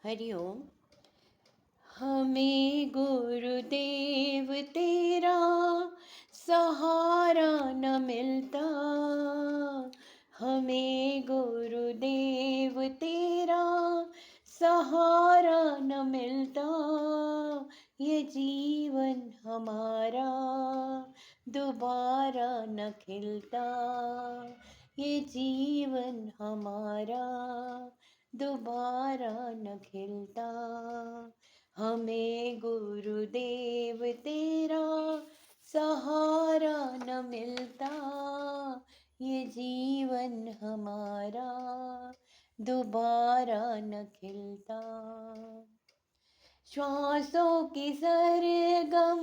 हरिओम। हमें गुरुदेव तेरा सहारा न मिलता, हमें गुरुदेव तेरा सहारा न मिलता, ये जीवन हमारा दोबारा न खिलता, ये जीवन हमारा दोबारा न खिलता। हमें गुरुदेव तेरा सहारा न मिलता, ये जीवन हमारा दोबारा न खिलता। श्वासों की सरगम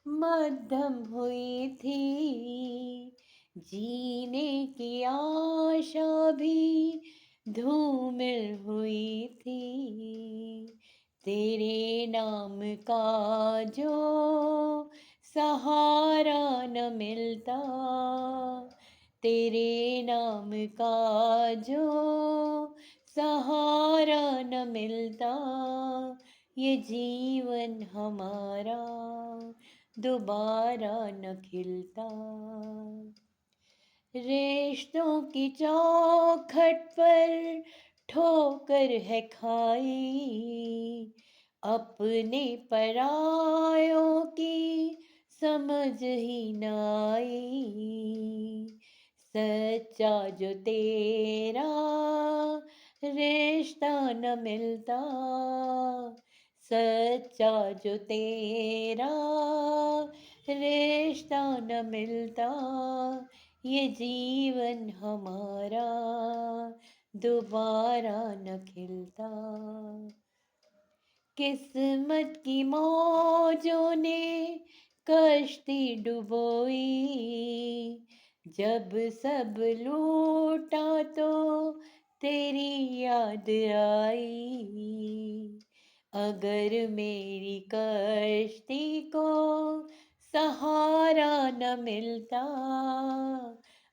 मध्यम हुई थी, जीने की आशा भी धूमिल हुई थी। तेरे नाम का जो सहारा न मिलता, तेरे नाम का जो सहारा न मिलता, ये जीवन हमारा दोबारा न खिलता। रिश्तों की चौखट पर ठोकर है खाई, अपने परायों की समझ ही न आई। सच्चा जो तेरा रिश्ता न मिलता, सच्चा जो तेरा रिश्ता न मिलता, ये जीवन हमारा दोबारा न खिलता। किस्मत की मौजों ने कश्ती डुबोई, जब सब लूटा तो तेरी याद आई। अगर मेरी कश्ती को सहारा न मिलता,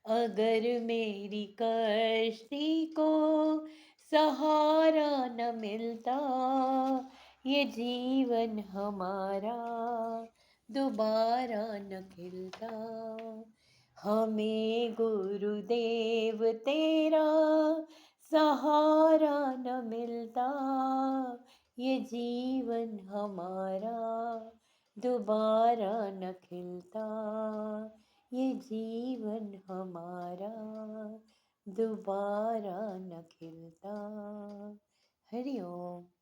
अगर मेरी कश्ती को सहारा न मिलता, ये जीवन हमारा दोबारा न खिलता। हमें गुरुदेव तेरा सहारा न मिलता, ये जीवन हमारा दोबारा न खिलता, ये जीवन हमारा दोबारा न खिलता। हरि ओम।